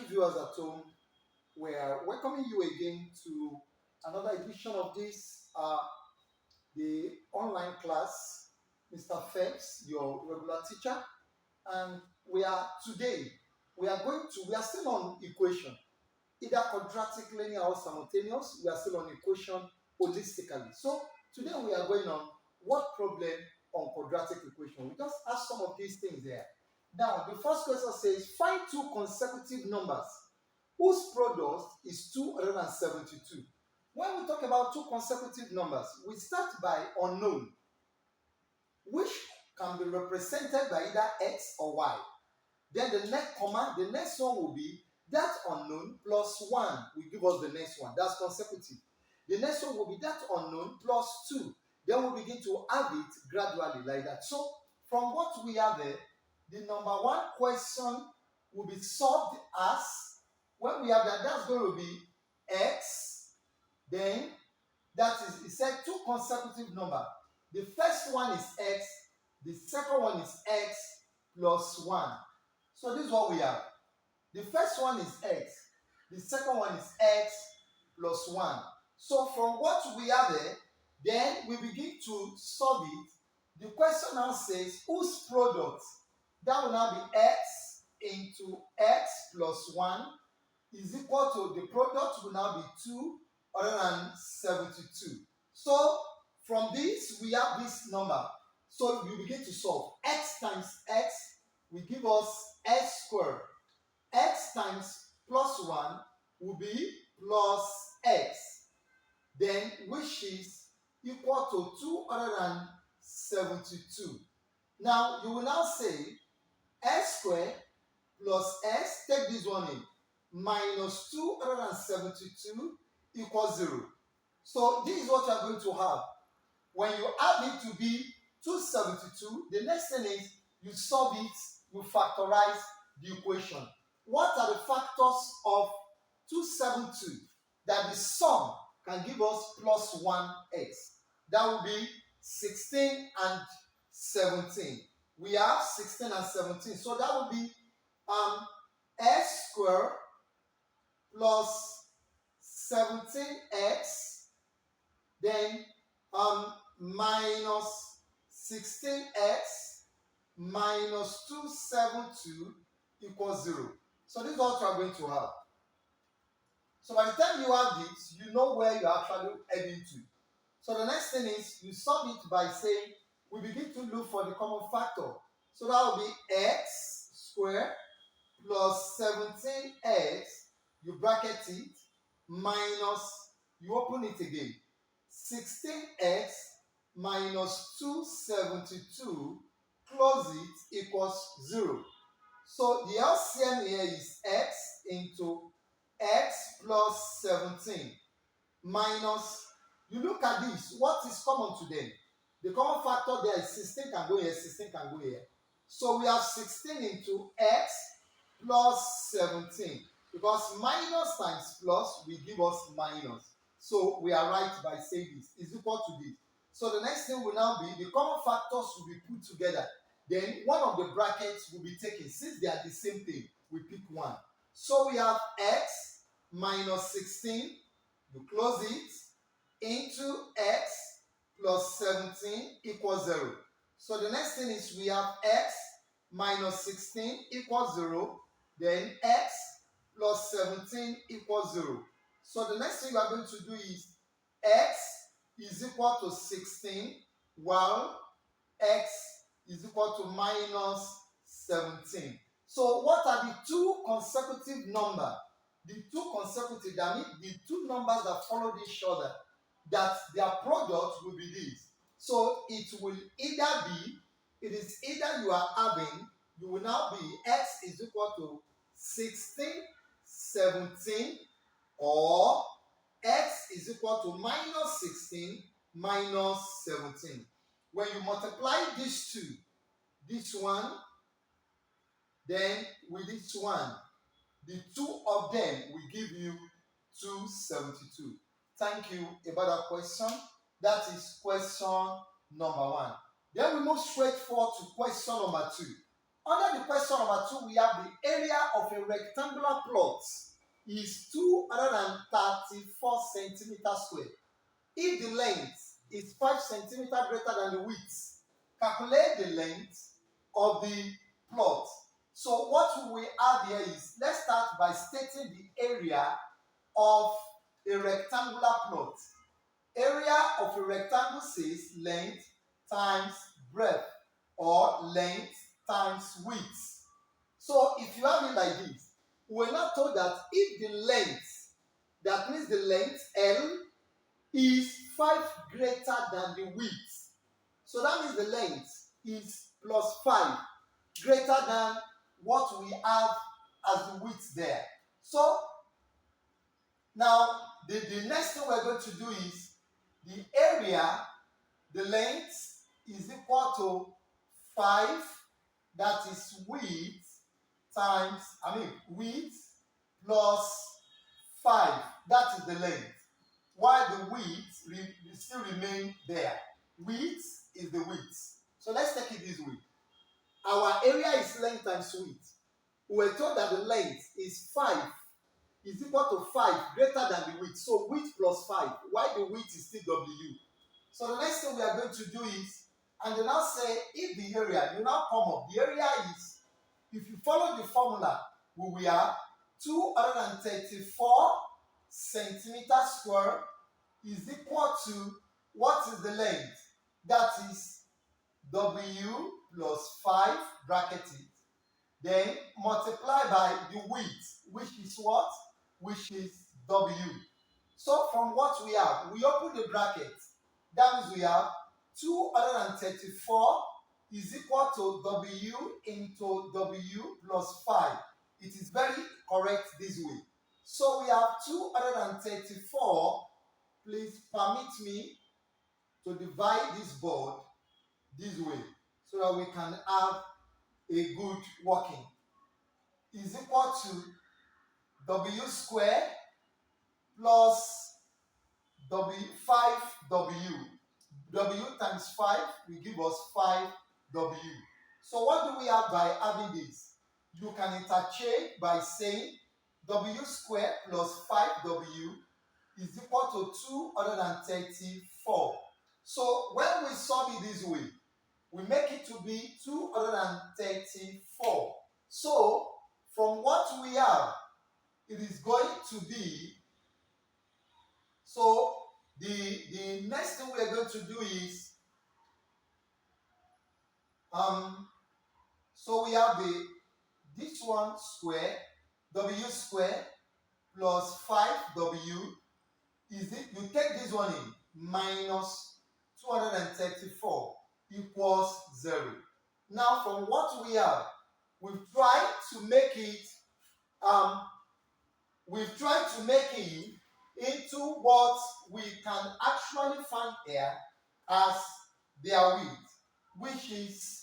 dear viewers at home, we are welcoming you again to another edition of this, the online class, Mr. Phelps, your regular teacher. And we are still on equation, either quadratic, linear, or simultaneous. We are still on equation holistically. So today we are going on what problem on quadratic equation. We just ask some of these things there. Now, the first question says, find two consecutive numbers whose product is 272. When we talk about two consecutive numbers, we start by unknown, which can be represented by either x or y. Then the next one will be that unknown plus 1 will give us the next one. That's consecutive. The next one will be that unknown plus 2. Then we begin to add it gradually like that. So from what we have there, the number one question will be solved as, when we have that, that's going to be x. Then that is, it said two consecutive number. The first one is x, the second one is x plus 1. So this is what we have. The first one is x, the second one is x plus 1. So from what we have there, then we begin to solve it. The question now says, whose product? That will now be x into x plus 1 is equal to, the product will now be 272. So from this, we have this number. So we begin to solve. X times x will give us x squared. X times plus 1 will be plus x. Then which is equal to 272. Now you will now say x squared plus x, take this one in, minus 272 equals 0. So this is what you are going to have. When you add it to be 272, the next thing is you solve it, you factorize the equation. What are the factors of 272? That the sum can give us plus 1x. That will be 16 and 17. We have 16 and 17. So that will be x squared plus 17x, then minus 16x minus 272 equals 0. So this is what you are going to have. So by the time you have this, you know where you are actually heading to. So the next thing is you solve it by saying we begin to look for the common factor. So that will be x squared plus 17x, you bracket it, minus, you open it again, 16x minus 272, close it, equals 0. So the LCM here is x into x plus 17 minus, you look at this, what is common to them? The common factor there is 16 can go here, 16 can go here. So we have 16 into x plus 17, because minus times plus will give us minus. So we are right by saying this is equal to this. So the next thing will now be the common factors will be put together. Then one of the brackets will be taken. Since they are the same thing, we pick one. So we have x minus 16, you close it, into x plus 17 equals 0. So the next thing is we have x minus 16 equals 0. Then x plus 17 equals 0. So the next thing we are going to do is x is equal to 16, while x is equal to minus 17. So what are the two consecutive numbers? The two consecutive, that means the two numbers that follow each other, that their product will be this. So it will either be, it is either you are having, you will now be x is equal to 16, 17, or x is equal to minus 16 minus 17. When you multiply these two, this one, then with this one, the two of them will give you 272. Thank you about that question. That is question number 1. Then we move straight forward to question number 2. Under the question number 2, we have the area of a rectangular plot is 234 centimeters square. If the length is 5 centimeters greater than the width, calculate the length of the plot. So what we have here is, let's start by stating the area of a rectangular plot. Area of a rectangle says length times breadth, or length times width. So if you have it like this, we're not told that if the length, that means the length L, is 5 greater than the width. So that means the length is plus 5 greater than what we have as the width there. So now the next thing we're going to do is the area, the length is equal to 5, that is width times, width plus 5, that is the length, while the width still remain there. Width is the width. So let's take it this way. Our area is length times width. We were told that the length is 5 is equal to 5 greater than the width. So width plus 5, while the width is still W. So the next thing we are going to do is, and they now say, if the area, you now come up, the area is, if you follow the formula, we will have 234 centimeters square is equal to, what is the length? That is W plus 5, bracket it. Then multiply by the width, which is what? Which is W. So from what we have, we open the bracket. That means we have 234 is equal to W into W plus 5. It is very correct this way. So we have 234. Please permit me to divide this board this way so that we can have a good working. Is equal to W square plus W 5W. W times 5 will give us 5W. So what do we have by having this? You can interchange by saying W square plus 5W is equal to 234. So when we solve it this way, we make it to be 234. So from what we have, it is going to be, so the next thing we are going to do is, so we have this one square, W square plus 5W is it, you take this one in, minus 234 equals 0. Now from what we have, we've tried to make it into what we can actually find here as their width, which is